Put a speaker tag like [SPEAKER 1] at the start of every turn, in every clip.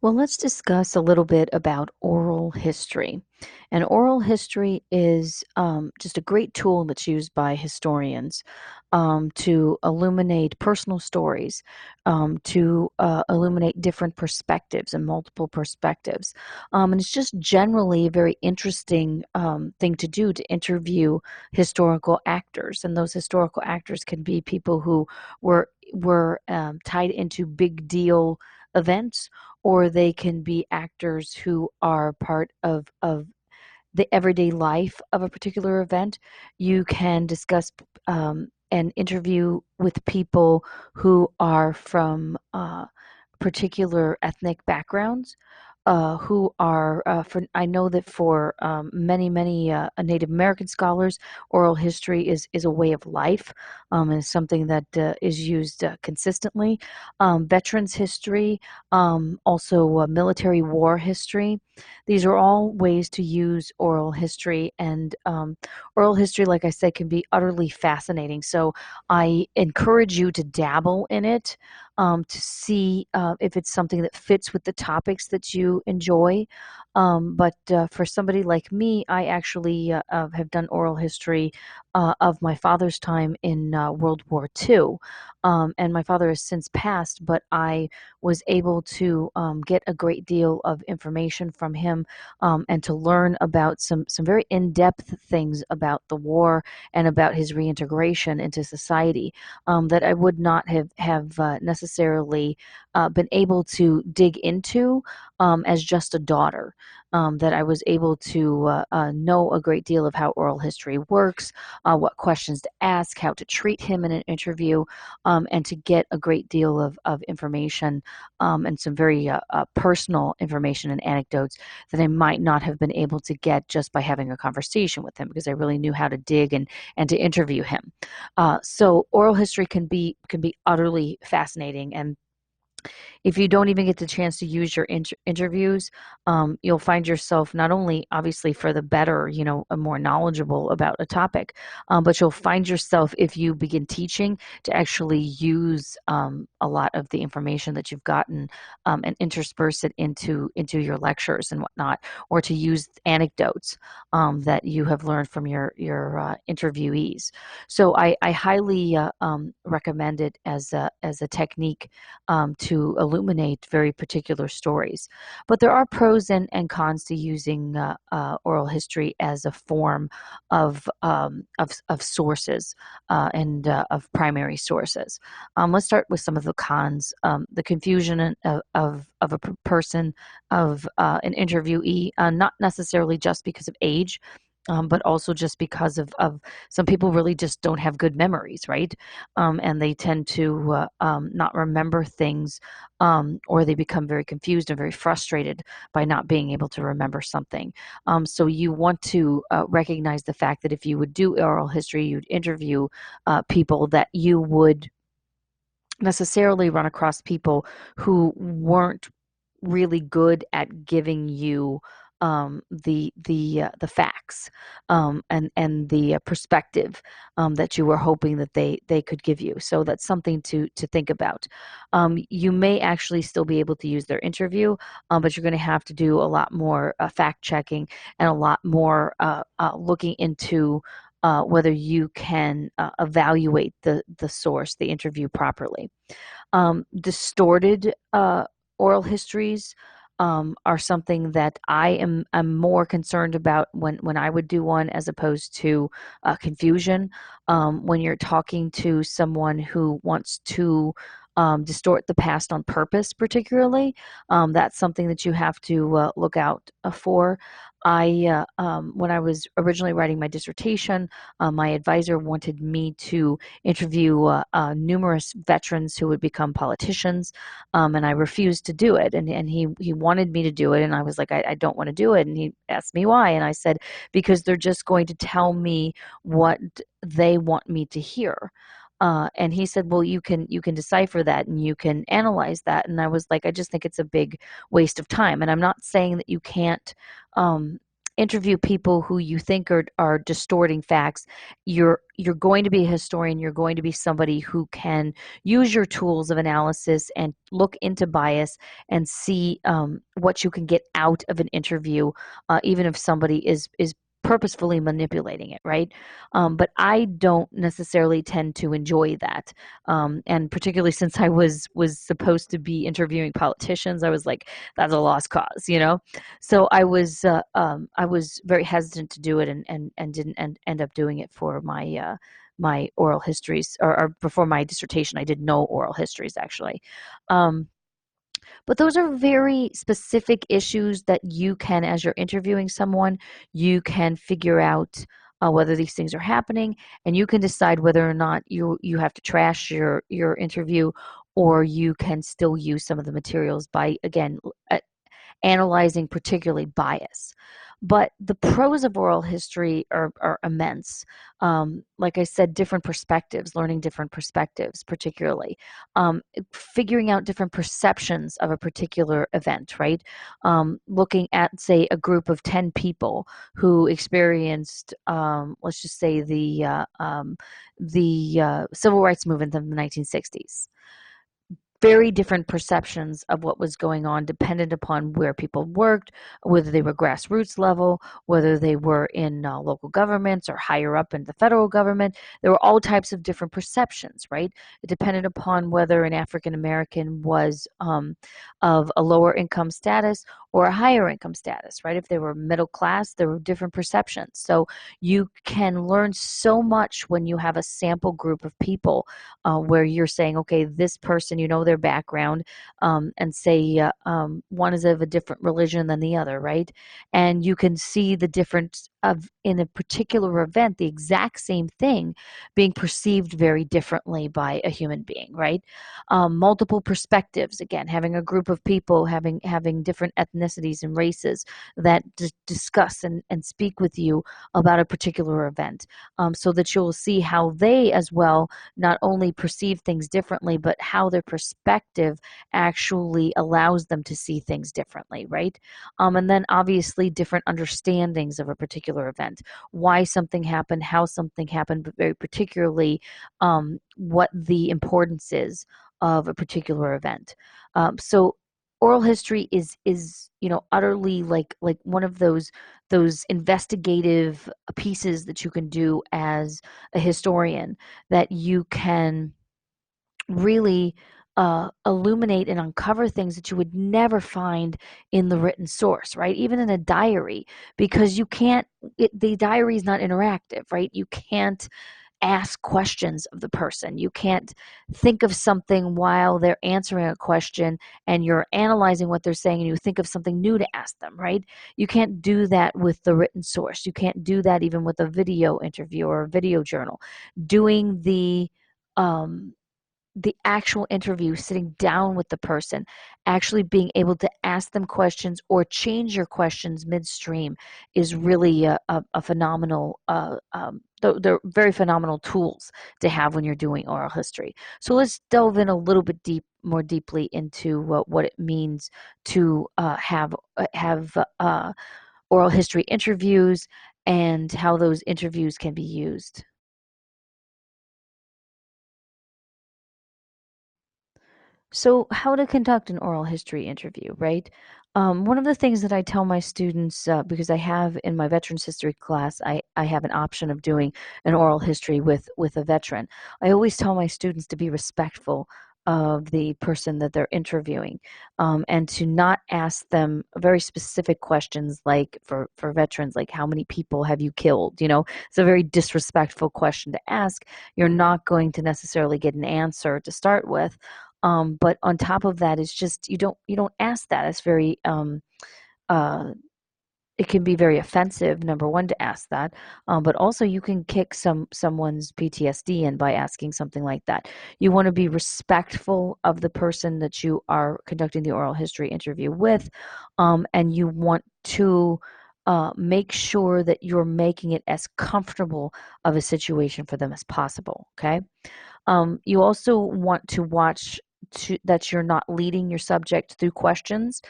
[SPEAKER 1] Well, let's discuss a little bit about oral history. And oral history is just a great tool that's used by historians to illuminate personal stories, to illuminate different perspectives and multiple perspectives. And it's just generally a very interesting thing to do to interview historical actors. And those historical actors can be people who were tied into big deal events, or they can be actors who are part of the everyday life of a particular event. You can discuss and interview with people who are from particular ethnic backgrounds. Who are for I know that for many Native American scholars, oral history is a way of life, and is something that is used consistently. Veterans history, also military war history. These are all ways to use oral history, and oral history, like I said, can be utterly fascinating. So I encourage you to dabble in it, to see if it's something that fits with the topics that you enjoy. But for somebody like me, I actually have done oral history of my father's time in World War II. And my father has since passed, but I was able to get a great deal of information from him, and to learn about some very in-depth things about the war and about his reintegration into society, that I would not have necessarily been able to dig into as just a daughter. That I was able to know a great deal of how oral history works, what questions to ask, how to treat him in an interview, and to get a great deal of information, and some very personal information and anecdotes that I might not have been able to get just by having a conversation with him, because I really knew how to dig and to interview him. So oral history can be utterly fascinating, and if you don't even get the chance to use your interviews, you'll find yourself not only obviously for the better, more knowledgeable about a topic, but you'll find yourself, if you begin teaching, to actually use a lot of the information that you've gotten, and intersperse it into your lectures and whatnot, or to use anecdotes that you have learned from your interviewees. So I highly recommend it as a technique to illuminate very particular stories. But there are pros and cons to using oral history as a form of sources, and of primary sources. Let's start with some of the cons. The confusion of a person, of an interviewee, not necessarily just because of age, but also just because of some people really just don't have good memories, right? And they tend to not remember things, or they become very confused and very frustrated by not being able to remember something. So you want to recognize the fact that if you would do oral history, you'd interview people, that you would necessarily run across people who weren't really good at giving you the facts, and the perspective that you were hoping that they could give you. So that's something to think about. You may actually still be able to use their interview, but you're going to have to do a lot more fact checking, and a lot more looking into whether you can evaluate the source, the interview, properly. Distorted oral histories are something that I'm more concerned about when I would do one, as opposed to confusion. When you're talking to someone who wants to distort the past on purpose, particularly, that's something that you have to look out for. When I was originally writing my dissertation, my advisor wanted me to interview numerous veterans who would become politicians, and I refused to do it. And he wanted me to do it, and I was like, I don't want to do it. And he asked me why, and I said, because they're just going to tell me what they want me to hear. And he said, well, you can decipher that and you can analyze that. And I was like, I just think it's a big waste of time. And I'm not saying that you can't um, interview people who you think are distorting facts. You're going to be a historian. You're going to be somebody who can use your tools of analysis and look into bias and see what you can get out of an interview, even if somebody is purposefully manipulating it, right? But I don't necessarily tend to enjoy that, and particularly since I was supposed to be interviewing politicians, I was like, that's a lost cause, you know. So I was very hesitant to do it, and didn't end up doing it for my my oral histories, or before my dissertation. I did no oral histories actually. Um, but those are very specific issues that you can, as you're interviewing someone, you can figure out whether these things are happening, and you can decide whether or not you have to trash your interview, or you can still use some of the materials by, again, analyzing particularly bias. But the pros of oral history are immense. Like I said, different perspectives, learning different perspectives, particularly figuring out different perceptions of a particular event, right? Looking at, say, a group of 10 people who experienced, let's just say, the civil rights movement of the 1960s. Very different perceptions of what was going on dependent upon where people worked, whether they were grassroots level, whether they were in local governments or higher up in the federal government. There were all types of different perceptions, right? It depended upon whether an African American was of a lower income status or a higher income status, right? If they were middle class, there were different perceptions. So you can learn so much when you have a sample group of people, where you're saying, okay, this person, you know, their background, and say one is of a different religion than the other, right? And you can see the difference of, in a particular event, the exact same thing being perceived very differently by a human being, right? Multiple perspectives, again, having a group of people having different ethnicities and races that discuss and speak with you about a particular event, so that you'll see how they as well not only perceive things differently, but how their perspective actually allows them to see things differently, right? And then obviously different understandings of a particular event, why something happened, how something happened, but very particularly what the importance is of a particular event. So oral history is, you know, utterly like one of those investigative pieces that you can do as a historian, that you can really illuminate and uncover things that you would never find in the written source, right? Even in a diary, because you can't, the diary is not interactive, right? You can't ask questions of the person. You can't think of something while they're answering a question and you're analyzing what they're saying and you think of something new to ask them, right? You can't do that with the written source. You can't do that even with a video interview or a video journal. Doing the actual interview, sitting down with the person, actually being able to ask them questions or change your questions midstream, is really a phenomenal, they're very phenomenal tools to have when you're doing oral history. So let's delve in a little bit more deeply into what it means to have oral history interviews and how those interviews can be used. So, how to conduct an oral history interview, right? One of the things that I tell my students, because I have in my veterans history class, I have an option of doing an oral history with a veteran. I always tell my students to be respectful of the person that they're interviewing, and to not ask them very specific questions, like for veterans, like how many people have you killed? You know, it's a very disrespectful question to ask. You're not going to necessarily get an answer to start with, but on top of that, it's just you don't ask that. It's very uh, it can be very offensive. Number one, to ask that, but also you can kick someone's PTSD in by asking something like that. You want to be respectful of the person that you are conducting the oral history interview with, and you want to make sure that you're making it as comfortable of a situation for them as possible. Okay. You also want to watch that you're not leading your subject through questions,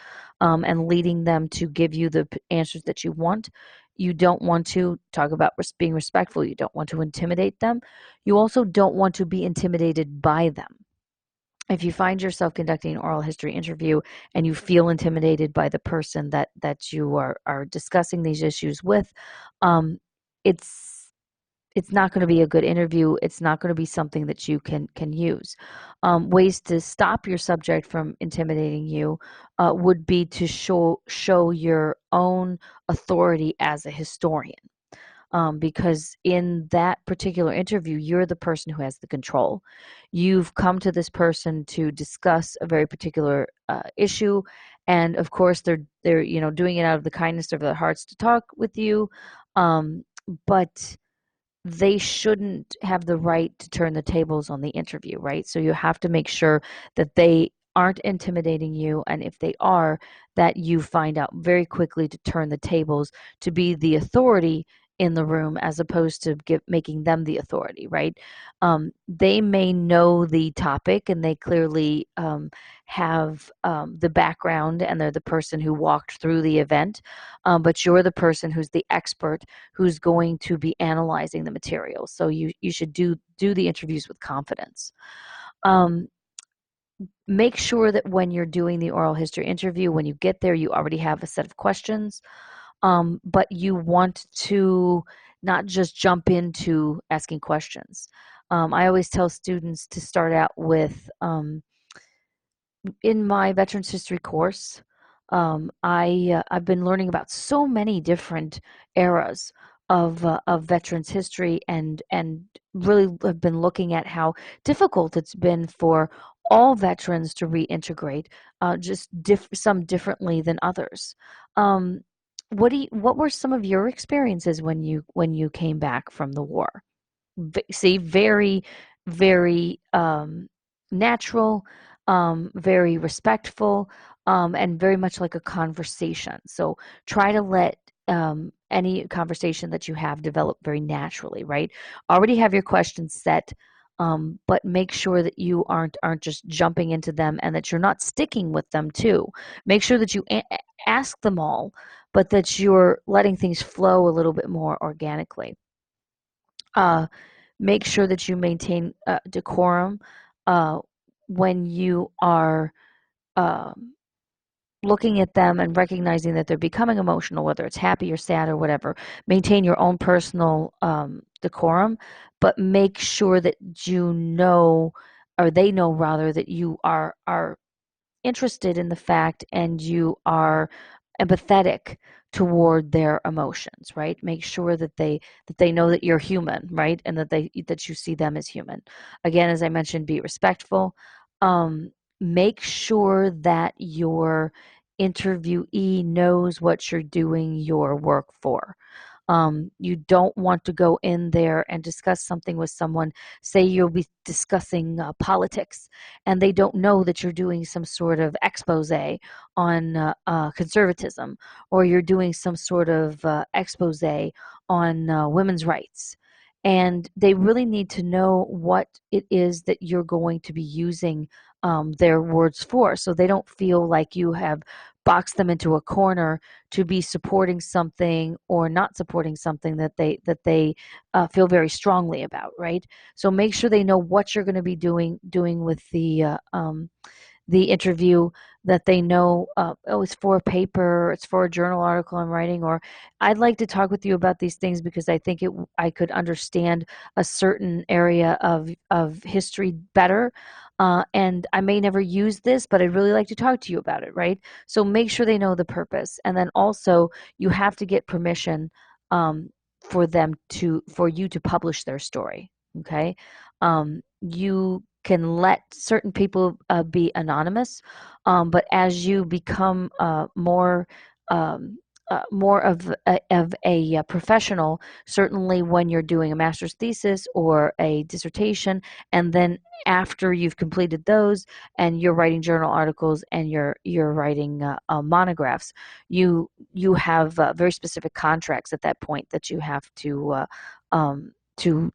[SPEAKER 1] and leading them to give you the answers that you want. You don't want to talk about being respectful. You don't want to intimidate them. You also don't want to be intimidated by them. If you find yourself conducting an oral history interview and you feel intimidated by the person that you are discussing these issues with, um, it's it's not going to be a good interview. It's not going to be something that you can use. Ways to stop your subject from intimidating you would be to show your own authority as a historian, because in that particular interview, you're the person who has the control. You've come to this person to discuss a very particular issue, and of course, they're doing it out of the kindness of their hearts to talk with you, but they shouldn't have the right to turn the tables on the interview, right? So you have to make sure that they aren't intimidating you, and if they are, that you find out very quickly to turn the tables, to be the authority in the room as opposed to making them the authority, right? They may know the topic and they clearly have the background, and they're the person who walked through the event, but you're the person who's the expert who's going to be analyzing the material. So you should do the interviews with confidence. Um, Make sure that when you're doing the oral history interview, when you get there, you already have a set of questions, but you want to not just jump into asking questions. I always tell students to start out with, in my veterans history course, I've been learning about so many different eras of veterans history, and really have been looking at how difficult it's been for all veterans to reintegrate, just some differently than others. Um, what were some of your experiences when you came back from the war? See, very, very natural, very respectful, and very much like a conversation. So try to let any conversation that you have develop very naturally, right? Already have your questions set, but make sure that you aren't just jumping into them, and that you're not sticking with them too. Make sure that you ask them all, but that you're letting things flow a little bit more organically. Uh, Make sure that you maintain decorum uh, when you are um, looking at them and recognizing that they're becoming emotional, whether it's happy or sad or whatever. Maintain your own personal decorum, but make sure that you know, or they know rather, that you are interested in the fact, and you are empathetic toward their emotions, right? Make sure that they know that you're human, right? And that you see them as human. Again, as I mentioned, be respectful. um, Make sure that your interviewee knows what you're doing your work for. You don't want to go in there and discuss something with someone. Say you'll be discussing politics, and they don't know that you're doing some sort of expose on conservatism, or you're doing some sort of expose on women's rights. And they really need to know what it is that you're going to be using their words for, so they don't feel like you have boxed them into a corner to be supporting something or not supporting something that they feel very strongly about, right? So make sure they know what you're going to be doing with the interview, that they know, oh, it's for a paper, it's for a journal article I'm writing, or I'd like to talk with you about these things because I think I could understand a certain area of history better, and I may never use this, but I'd really like to talk to you about it, right? So make sure they know the purpose, and then also you have to get permission, for you to publish their story. Okay, you can let certain people be anonymous, but as you become um, more of a professional, certainly when you're doing a master's thesis or a dissertation, and then after you've completed those and you're writing journal articles and you're writing monographs, you have very specific contracts at that point that you have to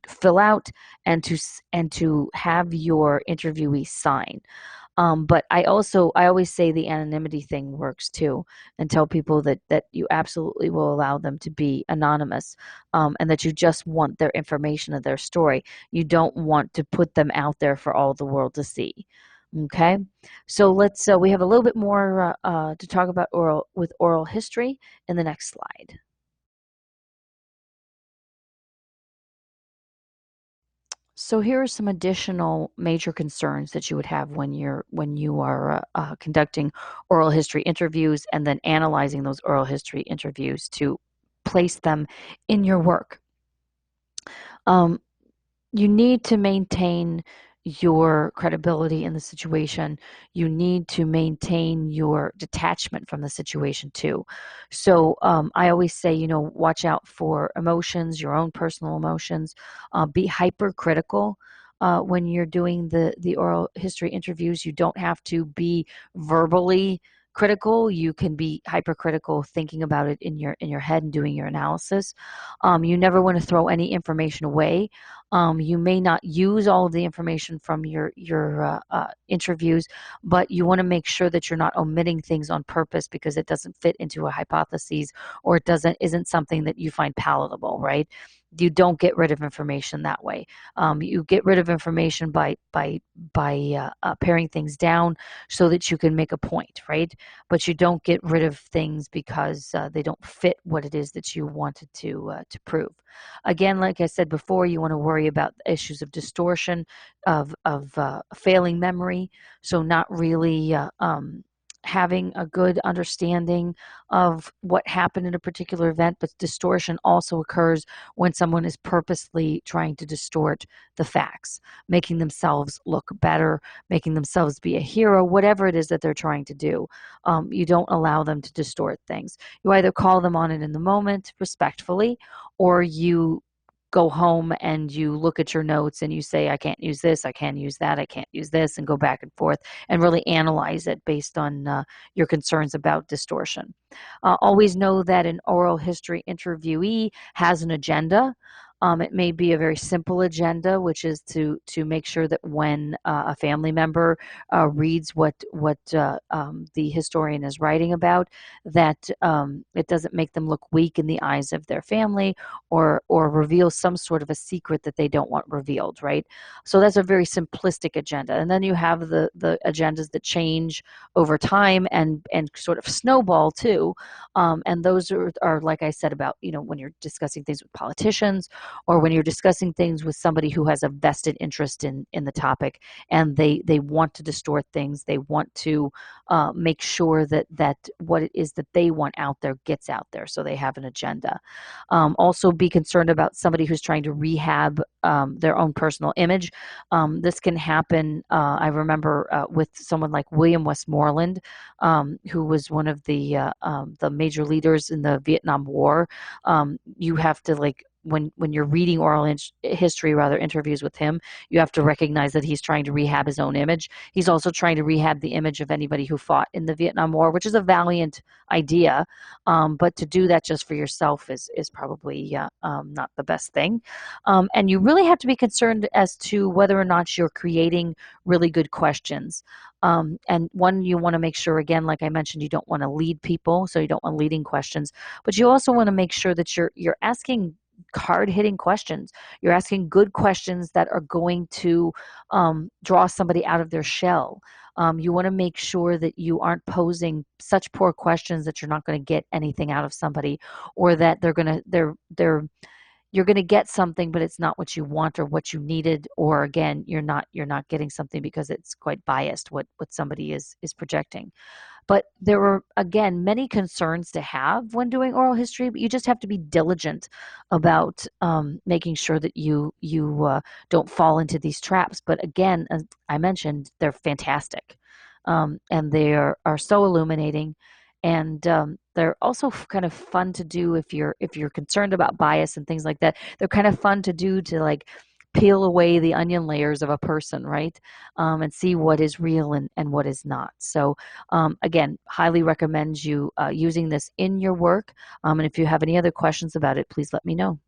[SPEAKER 1] fill out, and to have your interviewee sign. But I always say the anonymity thing works too, and tell people that you absolutely will allow them to be anonymous, and that you just want their information of their story. You don't want to put them out there for all the world to see. Okay, so let's we have a little bit more to talk about oral history in the next slide. So here are some additional major concerns that you would have when you are conducting oral history interviews and then analyzing those oral history interviews to place them in your work. Um, you need to maintain your credibility in the situation. You need to maintain your detachment from the situation too. So I always say, watch out for emotions, your own personal emotions. Be hypercritical. When you're doing the oral history interviews, you don't have to be verbally critical. You can be hypercritical, thinking about it in your head and doing your analysis. You never want to throw any information away. You may not use all of the information from your interviews, but you want to make sure that you're not omitting things on purpose because it doesn't fit into a hypothesis or it doesn't isn't something that you find palatable, right? You don't get rid of information that way. You get rid of information by paring things down so that you can make a point, right? But you don't get rid of things because they don't fit what it is that you wanted to prove. Again, like I said before, you want to worry about issues of distortion, of failing memory, so not really having a good understanding of what happened in a particular event. But distortion also occurs when someone is purposely trying to distort the facts, making themselves look better, making themselves be a hero, whatever it is that they're trying to do. You don't allow them to distort things. You either call them on it in the moment respectfully, or you go home and you look at your notes and you say, I can't use this, I can't use that, I can't use this, and go back and forth and really analyze it based on your concerns about distortion. Always know that an oral history interviewee has an agenda. It may be a very simple agenda, which is to make sure that when a family member reads what the historian is writing about, that it doesn't make them look weak in the eyes of their family, or reveal some sort of a secret that they don't want revealed, right? So that's a very simplistic agenda. And then you have the agendas that change over time and sort of snowball too. And those are, like I said, about, when you're discussing things with politicians, or when you're discussing things with somebody who has a vested interest in the topic, and they want to distort things. They want to make sure that what it is that they want out there gets out there, so they have an agenda. Also be concerned about somebody who's trying to rehab their own personal image. This can happen. I remember with someone like William Westmoreland, who was one of the major leaders in the Vietnam War. You have to, like, when you're reading history, rather interviews with him, you have to recognize that he's trying to rehab his own image. He's also trying to rehab the image of anybody who fought in the Vietnam War, which is a valiant idea. But to do that just for yourself is probably not the best thing. And you really have to be concerned as to whether or not you're creating really good questions. And one, you want to make sure, again, like I mentioned, you don't want to lead people, so you don't want leading questions, but you also want to make sure that you're asking hard-hitting questions. You're asking good questions that are going to draw somebody out of their shell. You want to make sure that you aren't posing such poor questions that you're not going to get anything out of somebody, or that you're going to get something, but it's not what you want or what you needed, or again, you're not getting something because it's quite biased what somebody is projecting. But there are, again, many concerns to have when doing oral history, but you just have to be diligent about making sure that you don't fall into these traps. But again, as I mentioned, they're fantastic, and they are so illuminating, and they're also kind of fun to do if you're concerned about bias and things like that. They're kind of fun to do, to like peel away the onion layers of a person, right? And see what is real and what is not. So again, highly recommend you using this in your work. And if you have any other questions about it, please let me know.